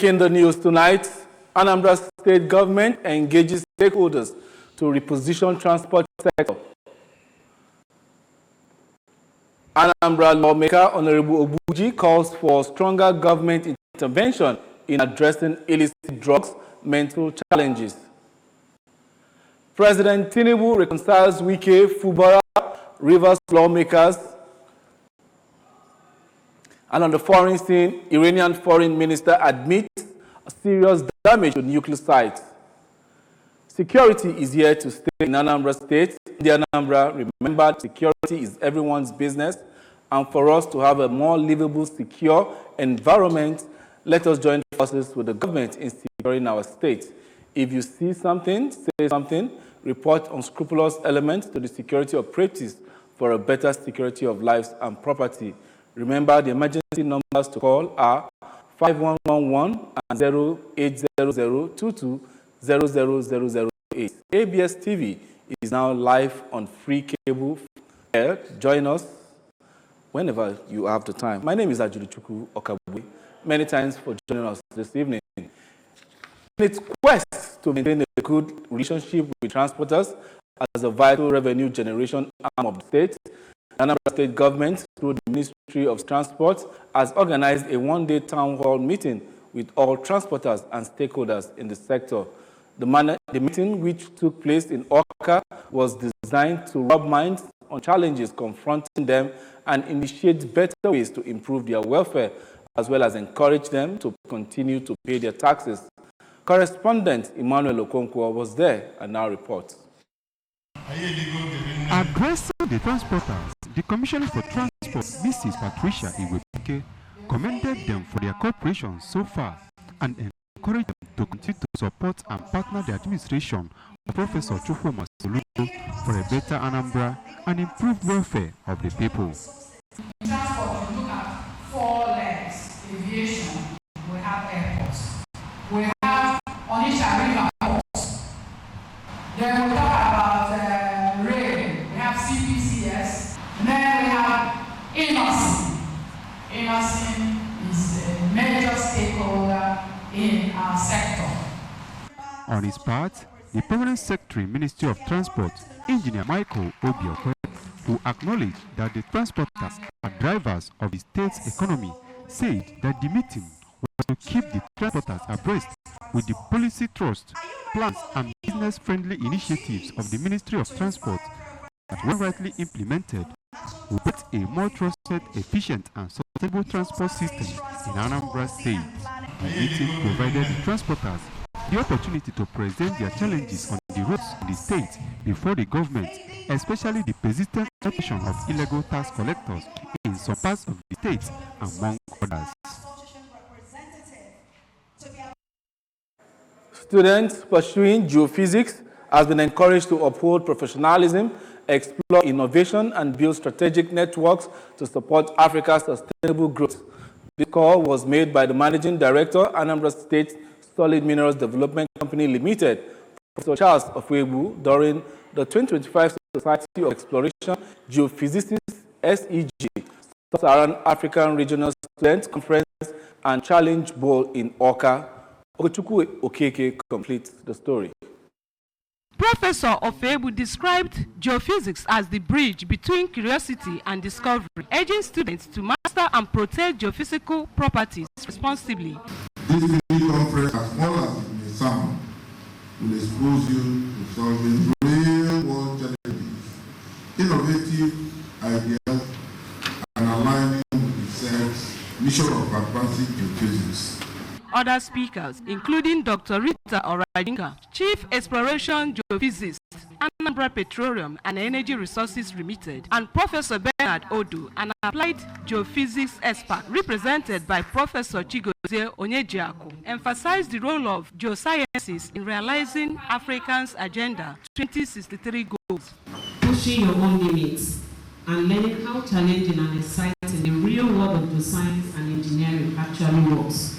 In the news tonight, Anambra state government engages stakeholders to reposition transport sector. Anambra lawmaker Honorable Obuji calls for stronger government intervention in addressing illicit drugs mental challenges. President Tinubu reconciles Wike, Fubara, Rivers lawmakers. And on the foreign scene, Iranian foreign minister admits serious damage to nuclear sites. Security is here to stay in Anambra State. In the Anambra, remember, security is everyone's business. And for us to have a more livable, secure environment, let us join forces with the government in securing our state. If you see something, say something, report unscrupulous elements to the security operatives for a better security of lives and property. Remember, the emergency numbers to call are 5111 and 0800220008. ABS TV is now live on free cable. Join us whenever you have the time. My name is Ajulichuku Okabwe. Many thanks for joining us this evening. In its quest to maintain a good relationship with transporters as a vital revenue generation arm of the state, the Anambra State government, through the Ministry of Transport, has organized a one-day town hall meeting with all transporters and stakeholders in the sector. The meeting, which took place in Awka, was designed to rub minds on challenges confronting them and initiate better ways to improve their welfare, as well as encourage them to continue to pay their taxes. Correspondent Emmanuel Okonkwo was there and now reports. Addressing the transporters, the Commissioner for Transport, Mrs. Patricia Iwebike, commended them for their cooperation so far and encouraged them to continue to support and partner the administration of Professor Chufo Masoludo for a better Anambra and improved welfare of the people. Transport, we look at 4 legs: aviation, we have airports, we have Onitsha River ports, then we talk about rail, we have CPCS, and then we have Innoson. Innoson is a major stakeholder in our sector. On his part, the Permanent Secretary, Ministry of Transport, Engineer Michael Obiokwe, who acknowledged that the transporters are drivers of the state's economy, said that the meeting was to keep the transporters abreast with the policy thrust, plans and business-friendly initiatives of the Ministry of Transport that, when rightly implemented, will build a more trusted, efficient and sustainable transport system in Anambra State. The meeting provided the transporters the opportunity to present their challenges on the roads in the state before the government, especially the persistent operation of illegal tax collectors in some parts of the state, among others. Students pursuing geophysics has been encouraged to uphold professionalism, explore innovation, and build strategic networks to support Africa's sustainable growth. This call was made by the Managing Director, Anambra State Solid Minerals Development Company Limited, Professor Charles Ofwebu, during the 2025 Society of Exploration Geophysics SEG Sub-Saharan African Regional Student Conference and Challenge Bowl in Awka. Ogochukwu Okeke completes the story. Professor Ofwebu described geophysics as the bridge between curiosity and discovery, urging students to master and protect geophysical properties responsibly. This conference, as small as it may sound, will expose you to solving real-world challenges, innovative ideas, and aligning with the SEC's mission of advancing geophysics. Other speakers, including Dr. Rita Orajinka, Chief Exploration Geophysicist, Anambra Petroleum and Energy Resources Limited, and Professor Bernard Odu, an applied geophysics expert represented by Professor Chigozie Onyejiaku, emphasized the role of geosciences in realizing Africa's Agenda 2063 goals. Pushing your own limits and learning how challenging and exciting the real world of geoscience and engineering actually works.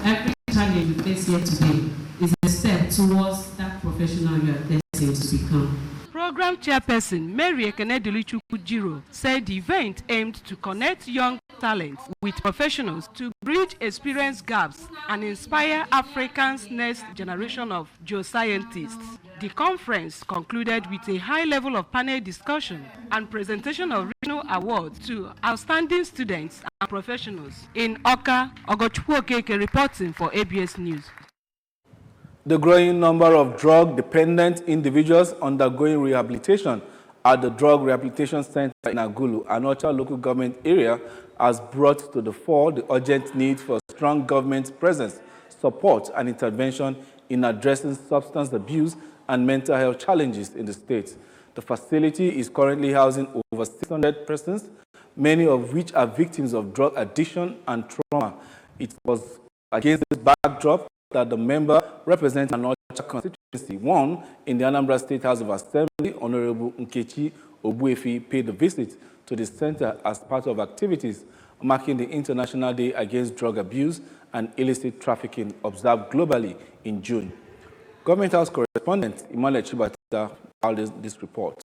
Every challenge we face here today is a step towards that professional you are destined to become. Program chairperson Mary Ekenedilichukwu Jiro said the event aimed to connect young talents with professionals to bridge experience gaps and inspire Africa's next generation of geoscientists. The conference concluded with a high level of panel discussion and presentation of regional awards to outstanding students and professionals. In Oka, Ogochukwu Okeke reporting for ABS News. The growing number of drug-dependent individuals undergoing rehabilitation at the Drug Rehabilitation Center in Agulu, Anocha local government area, has brought to the fore the urgent need for strong government presence, support, and intervention in addressing substance abuse and mental health challenges in the state. The facility is currently housing over 600 persons, many of which are victims of drug addiction and trauma. It was against this backdrop that the member representing Anocha constituency, one in the Anambra State House of Assembly, Honorable Nkechi Ogbuefi, paid a visit to the center as part of activities marking the International Day Against Drug Abuse and Illicit Trafficking observed globally in June. Government House correspondent Emmanuel Chibata filed this report.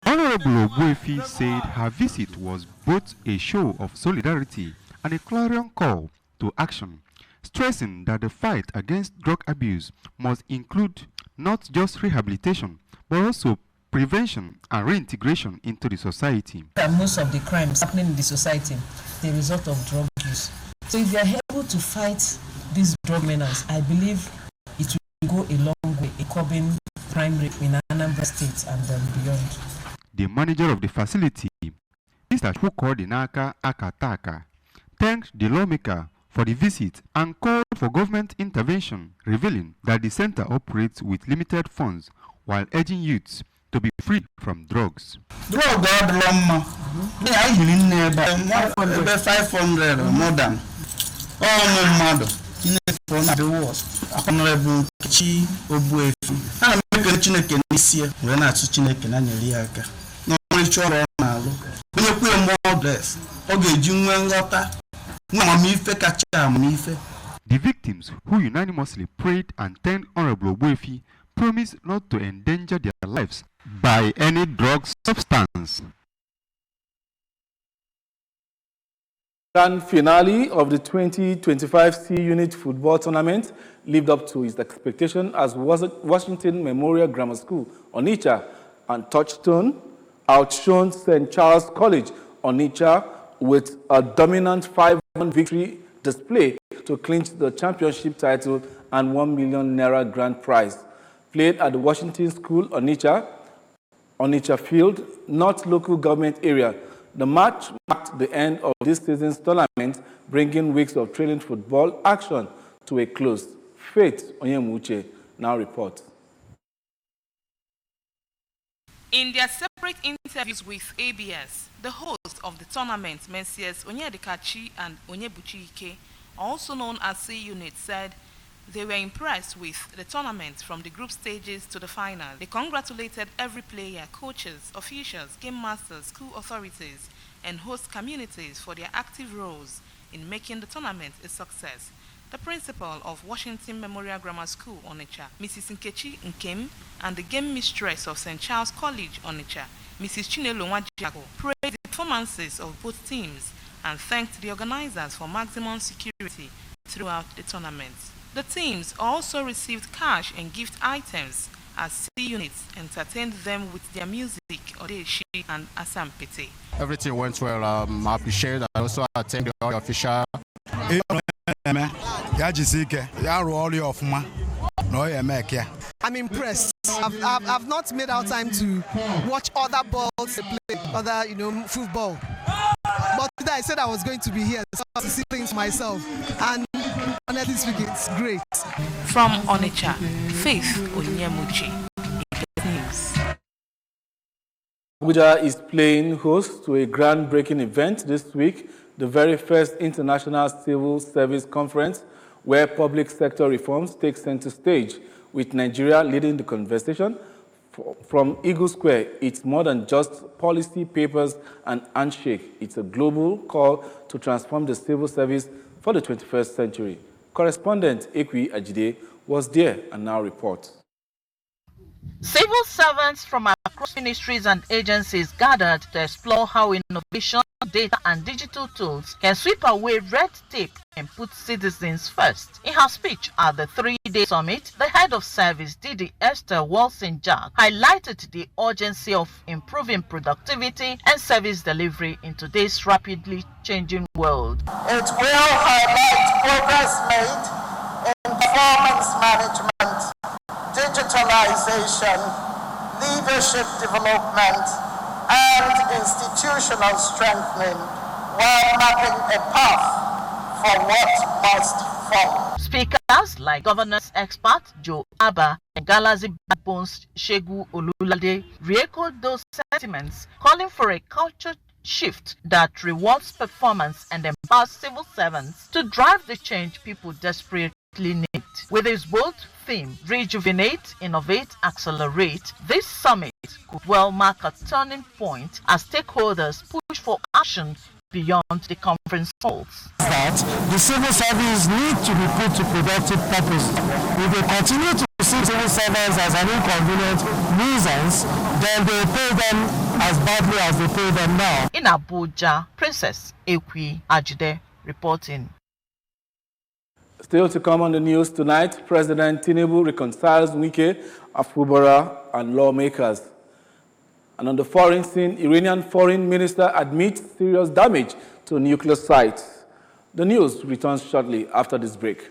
Honorable Ogbuefi said her visit was both a show of solidarity and a clarion call to action, stressing that the fight against drug abuse must include not just rehabilitation, but also prevention and reintegration into the society. Most of the crimes happening in the society, the result of drug use. So if they are able to fight these drug menace, I believe it will go a long way in curbing crime rate in Anambra State and beyond. The manager of the facility, Mr. Chukwudinaka Akataka, thanked the lawmaker for the visit and called for government intervention, revealing that the center operates with limited funds while urging youths to be free from drugs. Drug I 500 or more than the worst. Honorable Nkechi Ogbuefi. I'm making Chineke this year. We're not Chineke na nyeliaka. No more choro na lo. When you put more dress, oge jinwe ngota. The victims, who unanimously prayed and thanked Honorable Ogbuefi, promised not to endanger their lives by any drug substance. Grand finale of the 2025 C-Unit football tournament lived up to its expectation as Washington Memorial Grammar School, Onitsha, and Touchstone outshone St. Charles College, Onitsha, with a dominant 5-1 victory display to clinch the championship title and ₦1 million grand prize. Played at the Washington School, Onitsha Field, North Local Government Area. The match marked the end of this season's tournament, bringing weeks of trailing football action to a close. Faith Onyemuche now reports. In their separate interviews with ABS, the host of the tournament, Messieurs Onyedikachi and Onyebuchike, also known as C-Unit, said they were impressed with the tournament from the group stages to the final. They congratulated every player, coaches, officials, game masters, school authorities, and host communities for their active roles in making the tournament a success. The principal of Washington Memorial Grammar School, Onitsha, Mrs. Nkechi Nkem, and the game mistress of St. Charles College, Onitsha, Mrs. Chinelo Nwajiako, praised the performances of both teams and thanked the organizers for maximum security throughout the tournament. The teams also received cash and gift items as C-Units entertained them with their music, Odeshi and Asampete. Everything went well. I appreciate. I also attend all the official. I'm impressed. I've not made out time to watch other balls play, other football. But today I said I was going to be here to see things myself, and honestly speaking, it's great. From Onitsha, Faith Onyemuche, News. Abuja is playing host to a groundbreaking event this week, the very first International Civil Service Conference, where public sector reforms take center stage, with Nigeria leading the conversation. From Eagle Square, it's more than just policy papers and handshake. It's a global call to transform the civil service for the 21st century. Correspondent Ekwi Ajide was there and now reports. Civil servants from across ministries and agencies gathered to explore how innovation, data and digital tools can sweep away red tape and put citizens first. In her speech at the 3-day summit, the head of service, Didi Esther Walson-Jack, highlighted the urgency of improving productivity and service delivery in today's rapidly changing world. It will highlight progress made in performance management, digitalization, leadership development, and institutional strengthening, while mapping a path for what must follow. Speakers like governance expert Joe Abba and Galazi Backbones Shegu Olulade re-echoed those sentiments, calling for a culture shift that rewards performance and empowers civil servants to drive the change people desperately need. With its bold theme, Rejuvenate, Innovate, Accelerate, this summit could well mark a turning point as stakeholders push for action beyond the conference halls. That the civil service need to be put to productive purpose. If they continue to see civil servants as an inconvenient nuisance, then they pay them as badly as they pay them now. In Abuja, Princess Ekwi Ajide reporting. Still to come on the news tonight, President Tinubu reconciles Wike, Afubara, and lawmakers. And on the foreign scene, Iranian foreign minister admits serious damage to nuclear sites. The news returns shortly after this break.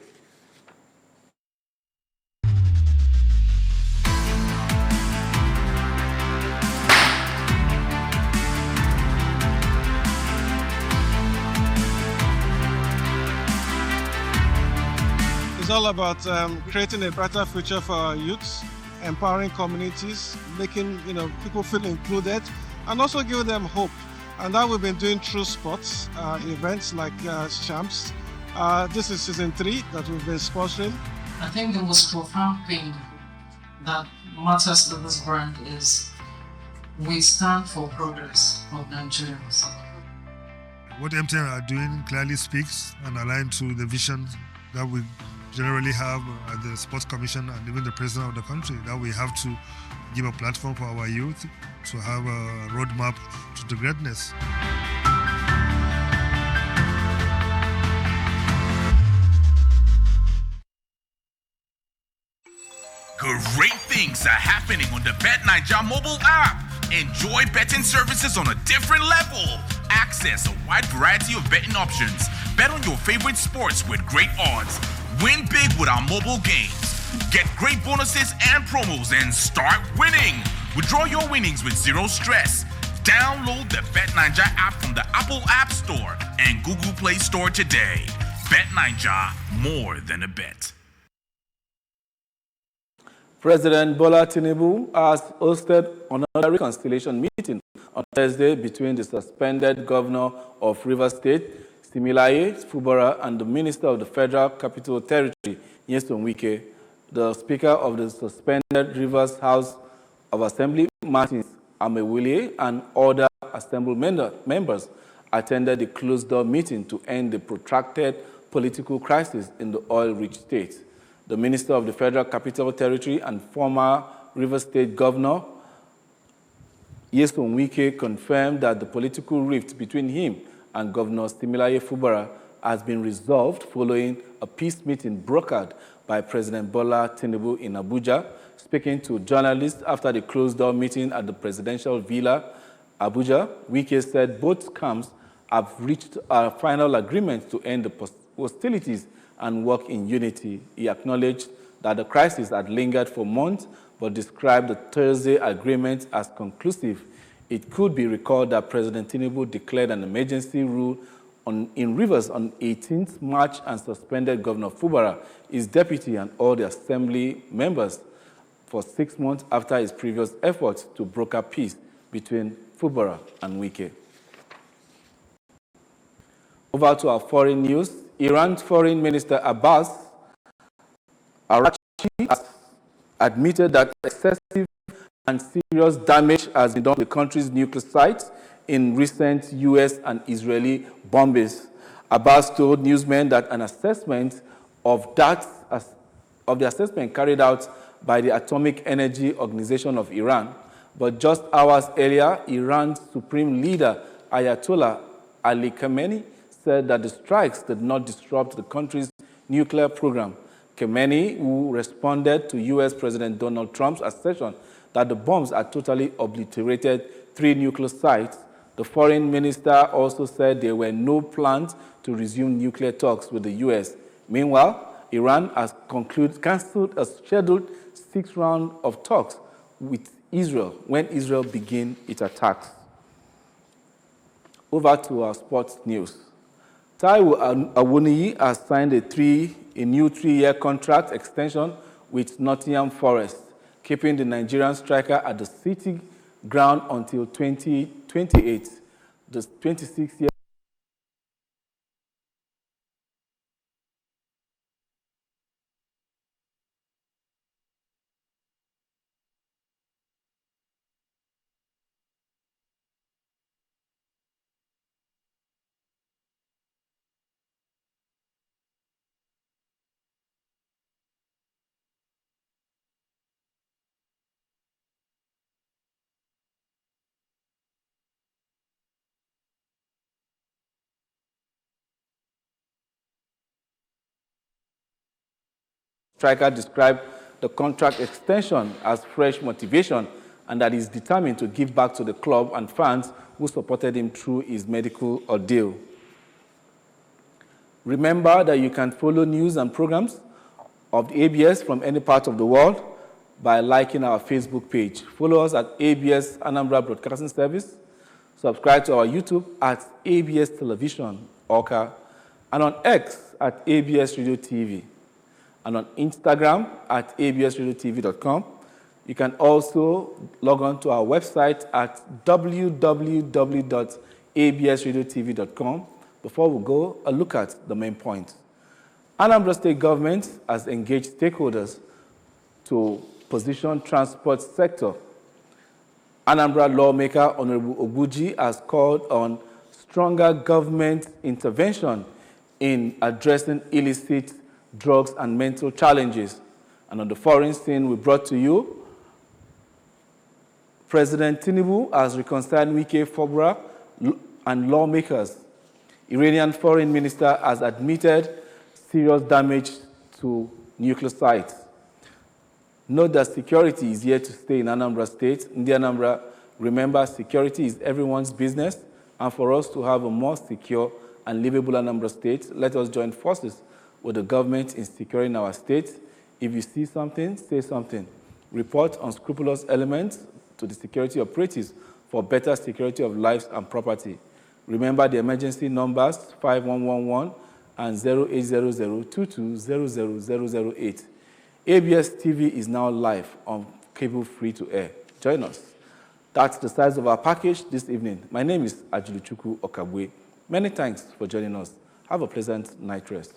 It's all about creating a brighter future for our youths, empowering communities, making people feel included, and also giving them hope. And that we've been doing through sports events like Champs. This is season 3 that we've been sponsoring. I think the most profound thing that matters to this brand is we stand for progress of Nigerians. What MTN are doing clearly speaks and aligns to the vision that we generally have at the Sports Commission and even the President of the country, that we have to give a platform for our youth to have a roadmap to the greatness. Great things are happening on the BetNaija mobile app. Enjoy betting services on a different level. Access a wide variety of betting options. Bet on your favorite sports with great odds. Win big with our mobile games. Get great bonuses and promos and start winning. Withdraw your winnings with zero stress. Download the BetNaija app from the Apple App Store and Google Play Store today. BetNaija, more than a bet. President Bola Tinubu has hosted another reconciliation meeting on Thursday between the suspended governor of Rivers State, Similaye Fubara, and the Minister of the Federal Capital Territory, Nyesom Wike. The Speaker of the suspended Rivers House of Assembly, Martins Amewile, and other Assembly members attended the closed-door meeting to end the protracted political crisis in the oil-rich state. The Minister of the Federal Capital Territory and former Rivers State Governor, Nyesom Wike, confirmed that the political rift between him and Governor Similaye Fubara has been resolved following a peace meeting brokered by President Bola Tinubu in Abuja. Speaking to journalists after the closed-door meeting at the Presidential Villa, Abuja, Wike said both camps have reached a final agreement to end the hostilities and work in unity. He acknowledged that the crisis had lingered for months, but described the Thursday agreement as conclusive. It could be recalled that President Tinubu declared an emergency rule in Rivers on 18th March and suspended Governor Fubara, his deputy, and all the Assembly members for 6 months after his previous efforts to broker peace between Fubara and Wike. Over to our foreign news. Iran's Foreign Minister Abbas Araghchi has admitted that excessive and serious damage has been done to the country's nuclear sites in recent U.S. and Israeli bombings. Abbas told newsmen that an assessment of the assessment carried out by the Atomic Energy Organization of Iran. But just hours earlier, Iran's supreme leader, Ayatollah Ali Khamenei, said that the strikes did not disrupt the country's nuclear program. Khamenei, who responded to U.S. President Donald Trump's assertion that the bombs had totally obliterated 3 nuclear sites, the foreign minister also said there were no plans to resume nuclear talks with the U.S. Meanwhile, Iran has cancelled a scheduled 6th round of talks with Israel when Israel began its attacks. Over to our sports news. Taiwo Awoniyi has signed a new 3-year contract extension with Nottingham Forest, keeping the Nigerian striker at the City ground until 2028. The 26-year striker described the contract extension as fresh motivation and that he's determined to give back to the club and fans who supported him through his medical ordeal. Remember that you can follow news and programs of the ABS from any part of the world by liking our Facebook page. Follow us at ABS Anambra Broadcasting Service. Subscribe to our YouTube at ABS Television, Oka, and on X at ABS Radio TV. And on Instagram at absradiotv.com. You can also log on to our website at www.absradiotv.com. Before we go, a look at the main points. Anambra State Government has engaged stakeholders to position transport sector. Anambra lawmaker Honorable Oguji has called on stronger government intervention in addressing illicit drugs and mental challenges. And on the foreign scene, we brought to you President Tinubu has reconciled Wike Fobra and lawmakers. Iranian foreign minister has admitted serious damage to nuclear sites. Note that security is here to stay in Anambra State. In the Anambra, remember, security is everyone's business, and for us to have a more secure and livable Anambra State, let us join forces with the government in securing our state. If you see something, say something. Report unscrupulous elements to the security operatives for better security of lives and property. Remember the emergency numbers 5111 and 0800-2200-008. ABS TV is now live on cable free to air. Join us. That's the size of our package this evening. My name is Ajuluchukwu Okabwe. Many thanks for joining us. Have a pleasant night rest.